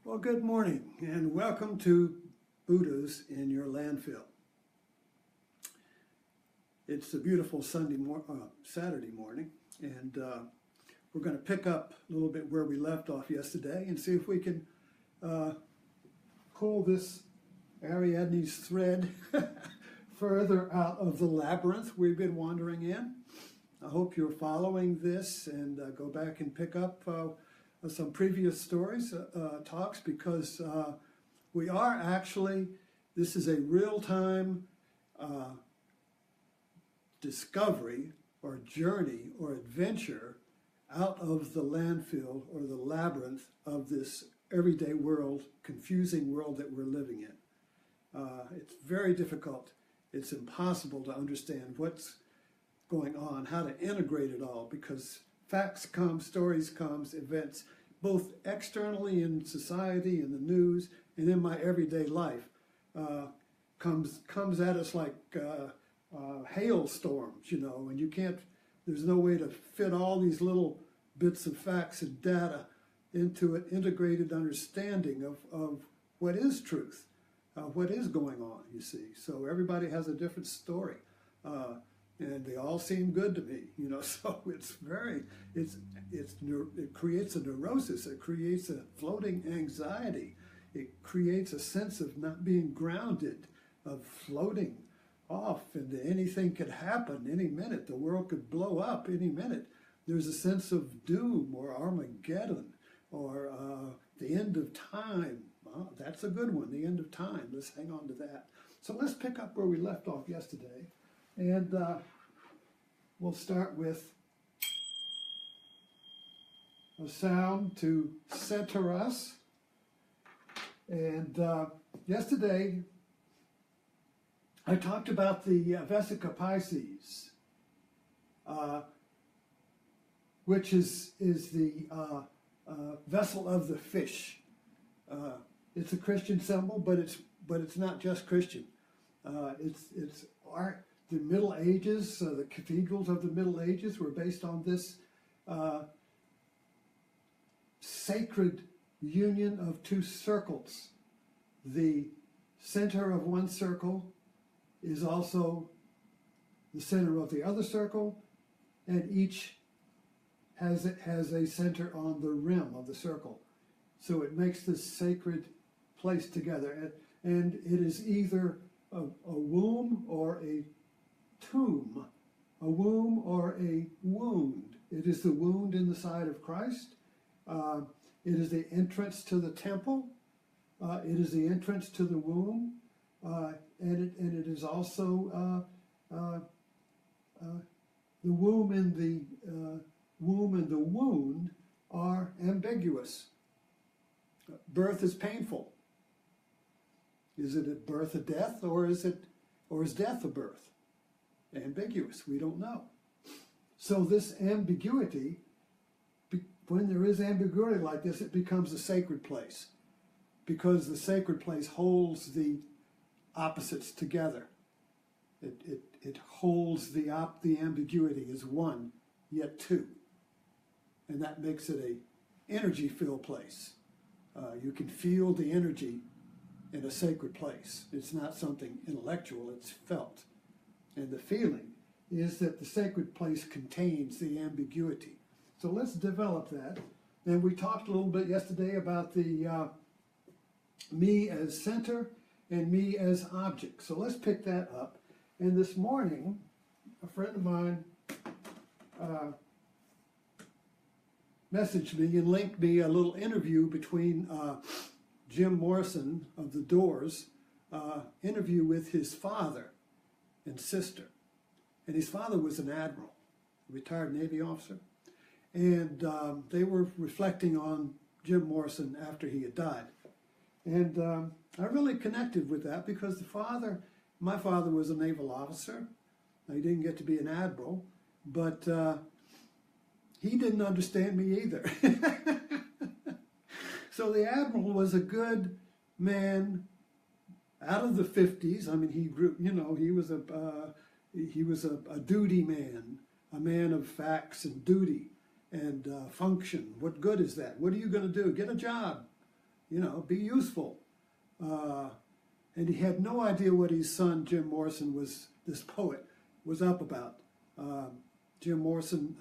Well, good morning and welcome to Buddhas in Your Landfill. It's a beautiful Saturday morning, and we're going to pick up a little bit where we left off yesterday and see if we can pull this Ariadne's thread further out of the labyrinth we've been wandering in. I hope you're following this and go back and pick up some previous stories, talks, because we are actually, this is a real-time discovery or journey or adventure out of the landfill or the labyrinth of this everyday world, confusing world that we're living in. It's very difficult. It's impossible to understand what's going on, how to integrate it all, because facts come, stories come, events, both externally in society, in the news, and in my everyday life, comes at us like hailstorms, and you can't, there's no way to fit all these little bits of facts and data into an integrated understanding of what is truth, what is going on, you see. So everybody has a different story. And they all seem good to me, so it creates a neurosis, it creates a floating anxiety, it creates a sense of not being grounded, of floating off, and anything could happen any minute. The world could blow up any minute. There's a sense of doom or Armageddon or the end of time. That's a good one, the end of time. Let's hang on to that. So let's pick up where we left off yesterday. And we'll start with a sound to center us. And yesterday, I talked about the Vesica Pisces, which is the vessel of the fish. It's a Christian symbol, but it's not just Christian. It's art. The Middle Ages, the cathedrals of the Middle Ages were based on this sacred union of two circles. The center of one circle is also the center of the other circle, and each has a center on the rim of the circle. So it makes this sacred place together. And it is either a womb or a tomb, a womb or a wound. It is the wound in the side of Christ. It is the entrance to the temple. It is the entrance to the womb. And it is also the womb and the wound are ambiguous. Birth is painful. Is it a birth of death, or is death a birth? Ambiguous. We don't know. So this ambiguity, when there is ambiguity like this, it becomes a sacred place, because the sacred place holds the opposites together. It holds the ambiguity as one, yet two, and that makes it a energy-filled place. You can feel the energy in a sacred place. It's not something intellectual, it's felt. And the feeling is that the sacred place contains the ambiguity. So let's develop that. And we talked a little bit yesterday about the me as center and me as object. So let's pick that up. And this morning, a friend of mine messaged me and linked me a little interview between Jim Morrison of The Doors, interview with his father and sister. And his father was an admiral, a retired Navy officer. And they were reflecting on Jim Morrison after he had died. And I really connected with that, because my father was a naval officer. He didn't get to be an admiral, but he didn't understand me either. So the admiral was a good man out of the 50s. I mean, he grew, he was a duty man, a man of facts and duty and function. What good is that? What are you going to do? Get a job. be useful. And he had no idea what his son, Jim Morrison, this poet, was up about. Jim Morrison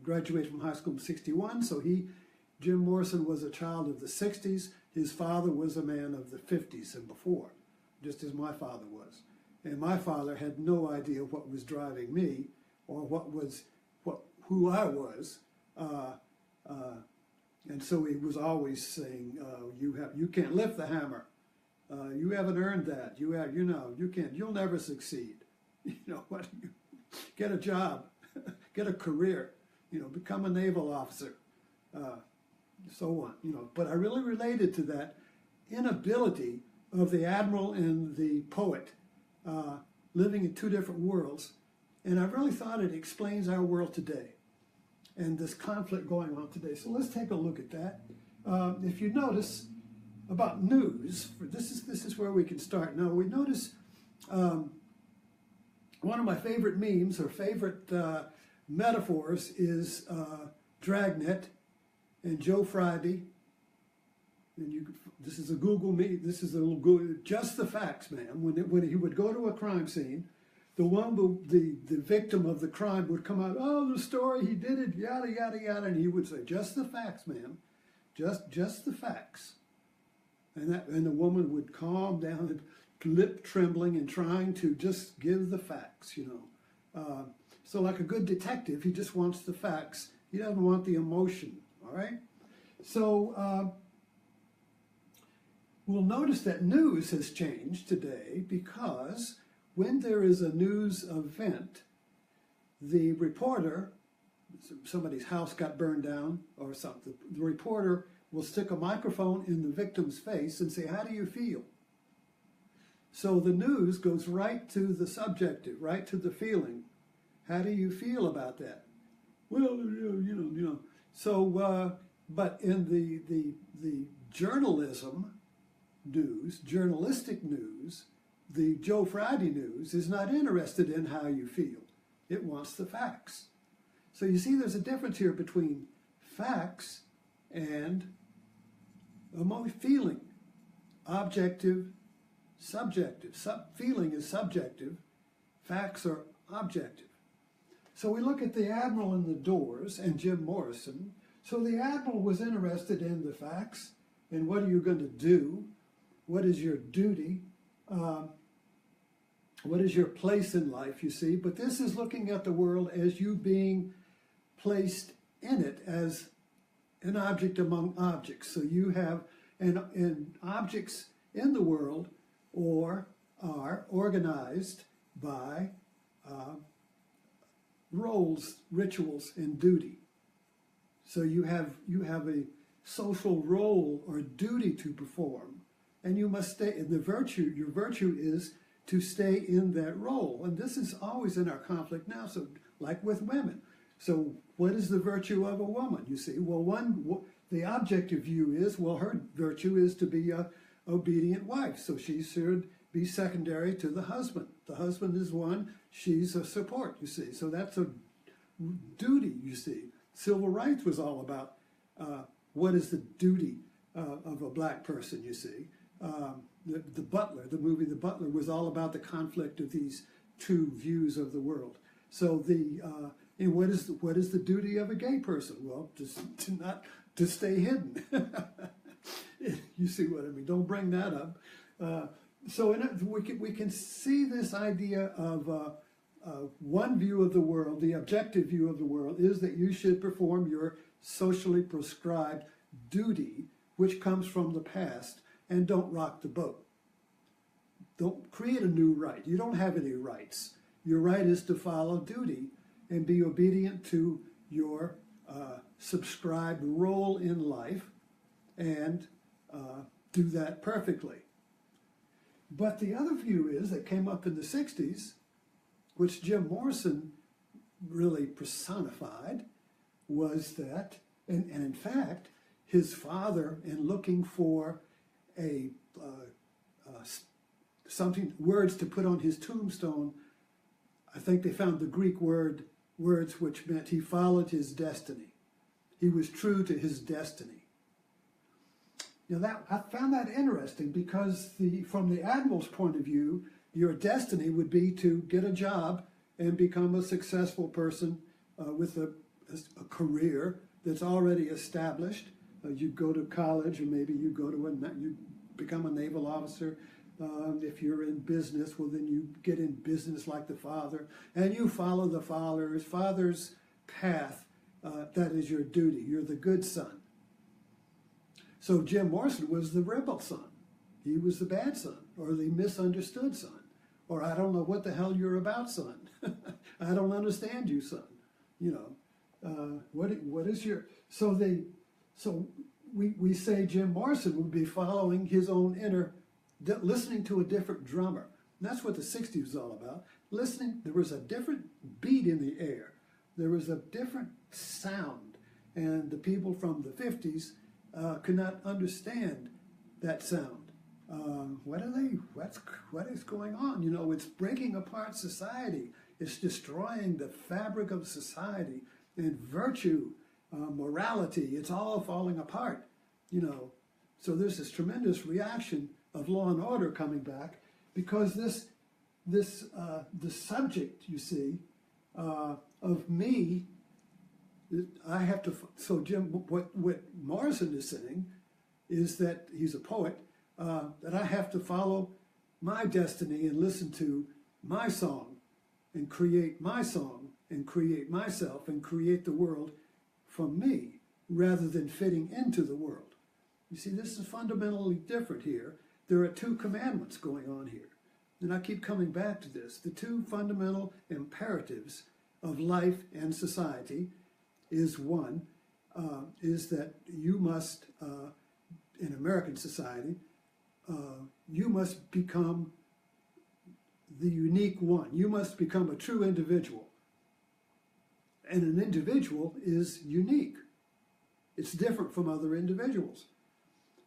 graduated from high school in '61, so Jim Morrison was a child of the '60s. His father was a man of the '50s and before, just as my father was. And my father had no idea what was driving me or who I was. And so he was always saying, you can't lift the hammer. You haven't earned that. You can't, you'll never succeed. Get a job, get a career, become a naval officer, so on, But I really related to that inability of the admiral and the poet living in two different worlds. And I really thought it explains our world today and this conflict going on today. So let's take a look at that. If you notice about news, this is where we can start. Now we notice one of my favorite memes or favorite metaphors is Dragnet and Joe Friday. And this is a Google me. This is a little Google, just the facts, man. When he would go to a crime scene, the victim of the crime would come out, oh, the story, he did it, yada, yada, yada. And he would say, just the facts, ma'am. Just the facts. And the woman would calm down, lip trembling and trying to just give the facts, So like a good detective, he just wants the facts. He doesn't want the emotion, all right? So we'll notice that news has changed today because when there is a news event, the reporter, somebody's house got burned down or something, the reporter will stick a microphone in the victim's face and say, how do you feel? So the news goes right to the subjective, right to the feeling. How do you feel about that? Well, So, but in the journalism news, journalistic news, the Joe Friday news is not interested in how you feel. It wants the facts. So you see there's a difference here between facts and feeling. Objective, subjective. Feeling is subjective. Facts are objective. So we look at the Admiral and the Doors and Jim Morrison. So the Admiral was interested in the facts and what are you going to do? What is your duty? What is your place in life, you see? But this is looking at the world as you being placed in it as an object among objects. So you have and objects in the world are organized by roles, rituals, and duty. So you have a social role or duty to perform, and you must stay. And your virtue is to stay in that role. And this is always in our conflict now. So like with women. So what is the virtue of a woman? You see, well, the objective view is, well, her virtue is to be a obedient wife. So she should be secondary to the husband. The husband is one, she's a support, you see. So that's a duty, you see. Civil rights was all about what is the duty of a black person, you see. The Butler, the movie The Butler, was all about the conflict of these two views of the world. So and what is the duty of a gay person? Well, to stay hidden. You see what I mean? Don't bring that up. So we can see this idea of one view of the world, the objective view of the world, is that you should perform your socially prescribed duty, which comes from the past, and don't rock the boat. Don't create a new right. You don't have any rights. Your right is to follow duty and be obedient to your subscribed role in life and do that perfectly. But the other view is that came up in the 60s, which Jim Morrison really personified, was that, and in fact, his father, in looking for words to put on his tombstone, I think they found the Greek words which meant he followed his destiny. He was true to his destiny. I found that interesting because from the admiral's point of view, your destiny would be to get a job and become a successful person with a career that's already established. You go to college, or maybe you become a naval officer. If you're in business, well, then you get in business like the father, and you follow the father's path. That is your duty. You're the good son. So Jim Morrison was the rebel son. He was the bad son, or the misunderstood son, or I don't know what the hell you're about, son. I don't understand you, son. What is your... So we say Jim Morrison would be following his own inner, listening to a different drummer. And that's what the 60s was all about. Listening, there was a different beat in the air. There was a different sound. And the people from the 50s could not understand that sound. What is going on? It's breaking apart society. It's destroying the fabric of society and virtue, morality. It's all falling apart, So there's this tremendous reaction of law and order coming back because the subject, you see, of me, I have to. So Jim, what Morrison is saying is that he's a poet. That I have to follow my destiny and listen to my song and create my song and create myself and create the world from me rather than fitting into the world. You see, this is fundamentally different here. There are two commandments going on here. And I keep coming back to this. The two fundamental imperatives of life and society is one, is that you must, in American society, you must become the unique one. You must become a true individual. And an individual is unique. It's different from other individuals.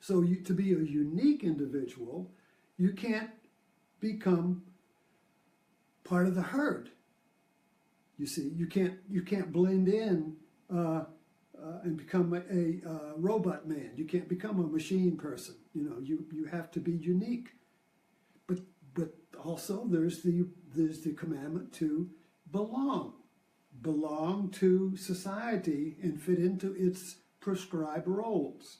So to be a unique individual, you can't become part of the herd. You see, you can't blend in and become a robot man. You can't become a machine person. You have to be unique. But also there's the commandment to belong to society and fit into its prescribed roles.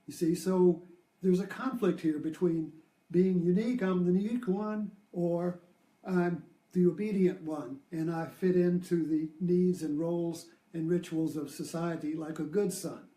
You see, so there's a conflict here between being unique, I'm the unique one, or I'm the obedient one, and I fit into the needs and roles and rituals of society like a good son.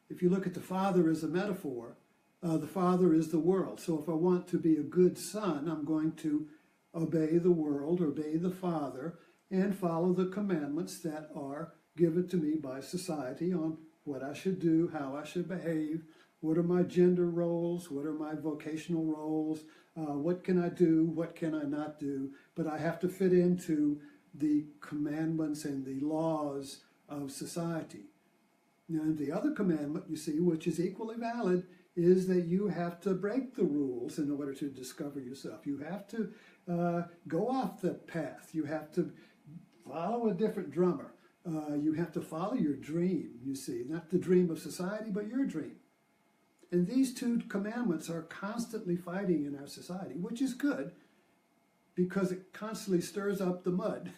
If you look at the father as a metaphor, the father is the world. So if I want to be a good son, I'm going to obey the world, obey the father, and follow the commandments that are given to me by society on what I should do, how I should behave, what are my gender roles, what are my vocational roles, what can I do, what can I not do, but I have to fit into the commandments and the laws of society. And the other commandment, you see, which is equally valid, is that you have to break the rules in order to discover yourself. You have to go off the path. You have to follow a different drummer. You have to follow your dream, you see, not the dream of society, but your dream. And these two commandments are constantly fighting in our society, which is good because it constantly stirs up the mud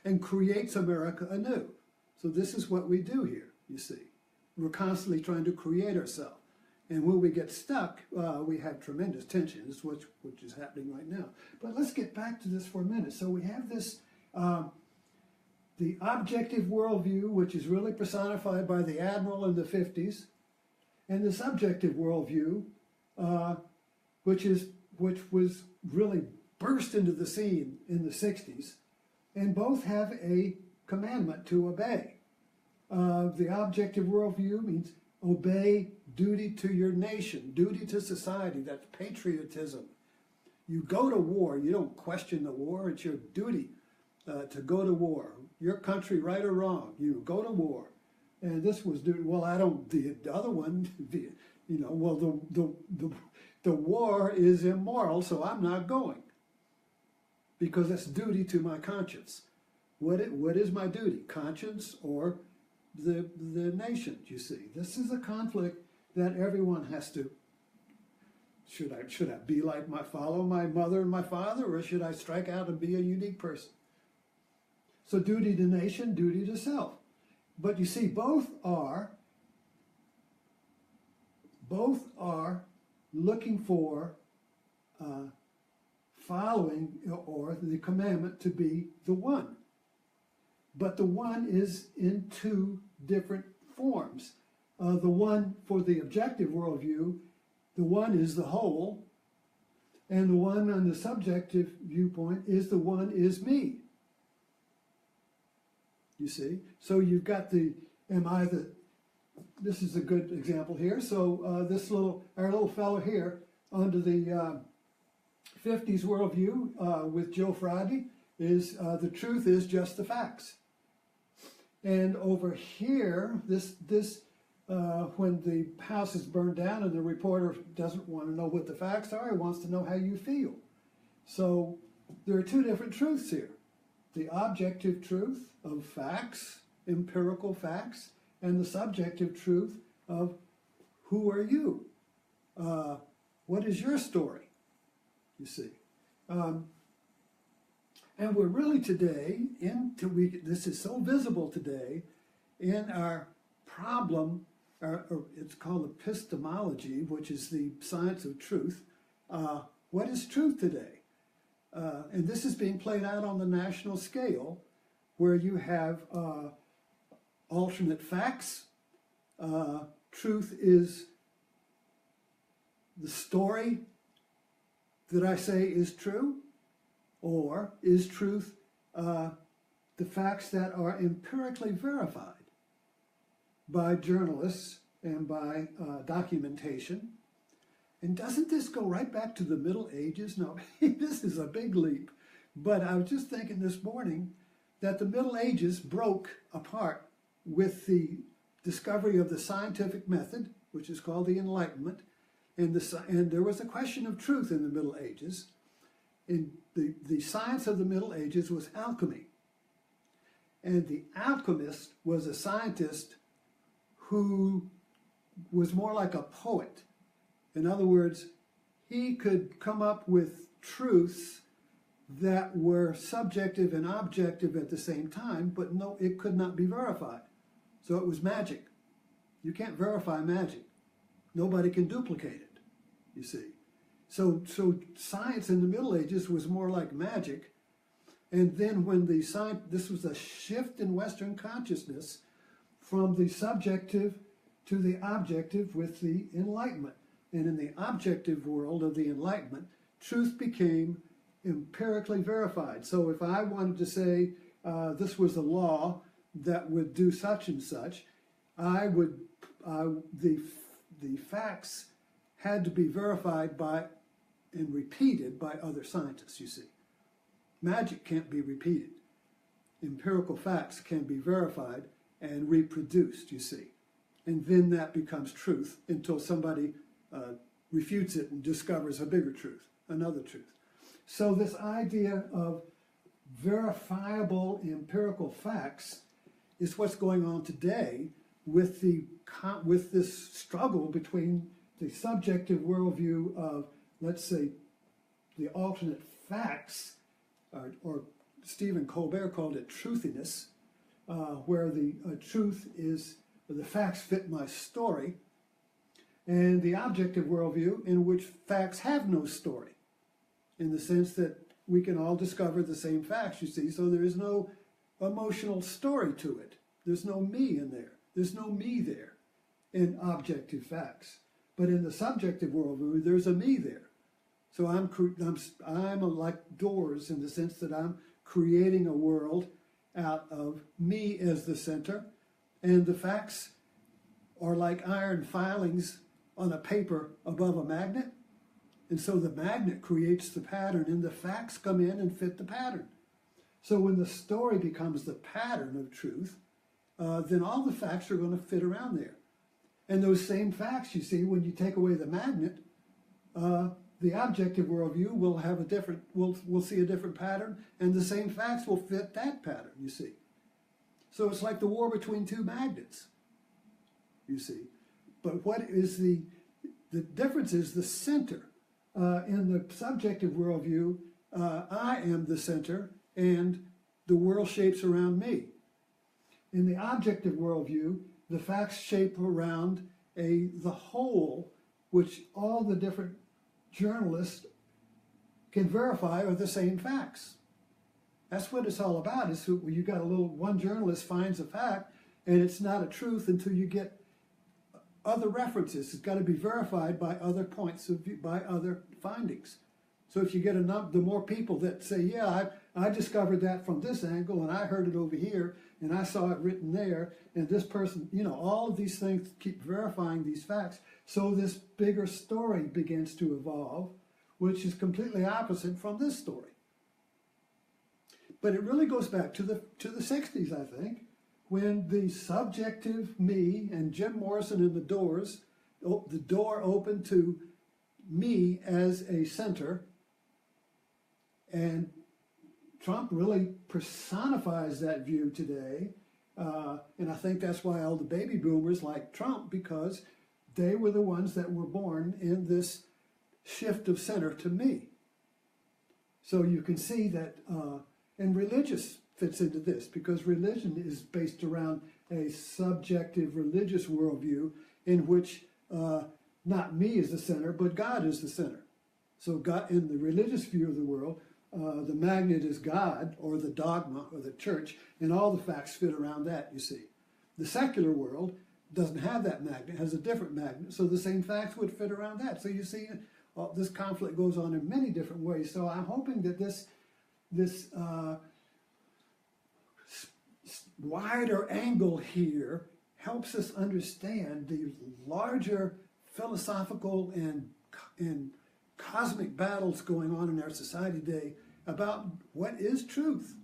and creates America anew. So this is what we do here, you see. We're constantly trying to create ourselves. And when we get stuck, we have tremendous tensions, which is happening right now. But let's get back to this for a minute. So we have this, the objective worldview, which is really personified by the admiral in the 50s, and the subjective worldview, which was really burst into the scene in the 60s, and both have a commandment to obey. The objective worldview means obey duty to your nation, duty to society. That's patriotism. You go to war. You don't question the war. It's your duty to go to war. Your country, right or wrong, you go to war. And this was duty. Well, I don't. The other one, well, the war is immoral, so I'm not going because it's duty to my conscience. What is my duty? Conscience or the nation, you see. This is a conflict that everyone has to, should I be like follow my mother and my father, or should I strike out and be a unique person? So duty to nation, duty to self. But you see, both are looking for following or the commandment to be the one. But the one is in two different forms. The one for the objective worldview, the one is the whole, and the one on the subjective viewpoint is the one is me. You see? So you've got this is a good example here. So our little fellow here under the 50s worldview with Joe Friday is the truth is just the facts. And over here, when the house is burned down and the reporter doesn't want to know what the facts are, he wants to know how you feel. So there are two different truths here. The objective truth of facts, empirical facts, and the subjective truth of who are you? What is your story? You see. And we're really today, this is so visible today in our problem, it's called epistemology, which is the science of truth. What is truth today? And this is being played out on the national scale, where you have alternate facts. Truth is the story that I say is true, or is truth the facts that are empirically verified by journalists and by documentation. And doesn't this go right back to the Middle Ages? No, this is a big leap. But I was just thinking this morning that the Middle Ages broke apart with the discovery of the scientific method, which is called the Enlightenment. And there was a question of truth in the Middle Ages. And the science of the Middle Ages was alchemy. And the alchemist was a scientist who was more like a poet. In other words, he could come up with truths that were subjective and objective at the same time, but no, it could not be verified. So it was magic. You can't verify magic. Nobody can duplicate it, you see. So science in the Middle Ages was more like magic. And then when this was a shift in Western consciousness from the subjective to the objective with the Enlightenment. And in the objective world of the Enlightenment, truth became empirically verified. So if I wanted to say this was a law that would do such and such, the facts had to be verified by and repeated by other scientists, you see. Magic can't be repeated. Empirical facts can be verified and reproduced, you see. And then that becomes truth until somebody refutes it and discovers a bigger truth, another truth. So this idea of verifiable empirical facts is what's going on today with this struggle between the subjective worldview of, let's say, the alternate facts, or Stephen Colbert called it truthiness, where the truth is, the facts fit my story, and the objective worldview in which facts have no story, in the sense that we can all discover the same facts, you see, so there is no emotional story to it. There's no me in there. There's no me there in objective facts. But in the subjective worldview, there's a me there. So I'm like doors in the sense that I'm creating a world out of me as the center, and the facts are like iron filings on a paper above a magnet. And so the magnet creates the pattern, and the facts come in and fit the pattern. So when the story becomes the pattern of truth, then all the facts are going to fit around there. And those same facts, you see, when you take away the magnet, the objective worldview will have we'll see a different pattern, and the same facts will fit that pattern, you see. So it's like the war between two magnets, you see. But what is the difference is the center. In the subjective worldview, I am the center and the world shapes around me. In the objective worldview, the facts shape around the whole, which all the different journalists can verify are the same facts. That's what it's all about. Is you got one journalist finds a fact, and it's not a truth until you get other references. It's got to be verified by other points of view, by other findings. So if you get the more people that say, yeah, I discovered that from this angle, and I heard it over here, and I saw it written there, and this person, all of these things keep verifying these facts. So this bigger story begins to evolve, which is completely opposite from this story. But it really goes back to the 60s, I think, when the subjective me and Jim Morrison and the door opened to me as a center, and Trump really personifies that view today, and I think that's why all the baby boomers like Trump, because they were the ones that were born in this shift of center to me. So you can see that, and religious fits into this, because religion is based around a subjective religious worldview in which not me is the center, but God is the center. So God, in the religious view of the world, the magnet is God, or the dogma, or the church, and all the facts fit around that, you see. The secular world doesn't have that magnet, has a different magnet, so the same facts would fit around that. So you see, this conflict goes on in many different ways. So I'm hoping that this wider angle here helps us understand the larger philosophical and cosmic battles going on in our society today about what is truth.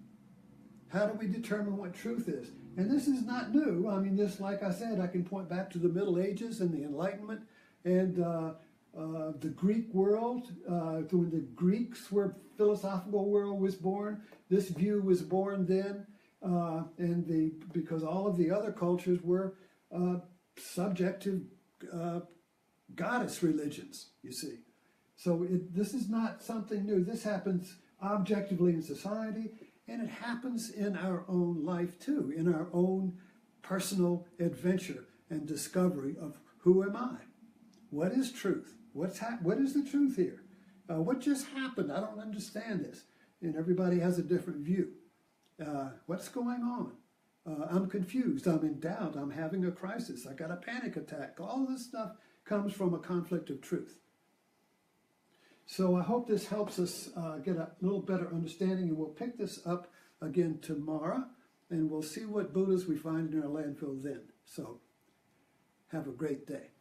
How do we determine what truth is? And this is not new. I mean, this, like I said, I can point back to the Middle Ages and the Enlightenment and the Greek world. When the Greeks were philosophical world was born, this view was born then. Because all of the other cultures were subjective goddess religions, you see. So this is not something new. This happens objectively in society, and it happens in our own life too, in our own personal adventure and discovery of who am I? What is truth? What is the truth here? What just happened? I don't understand this. And everybody has a different view. What's going on? I'm confused. I'm in doubt. I'm having a crisis. I got a panic attack. All this stuff comes from a conflict of truth. So I hope this helps us get a little better understanding, and we'll pick this up again tomorrow, and we'll see what Buddhas we find in our landfill then. So have a great day.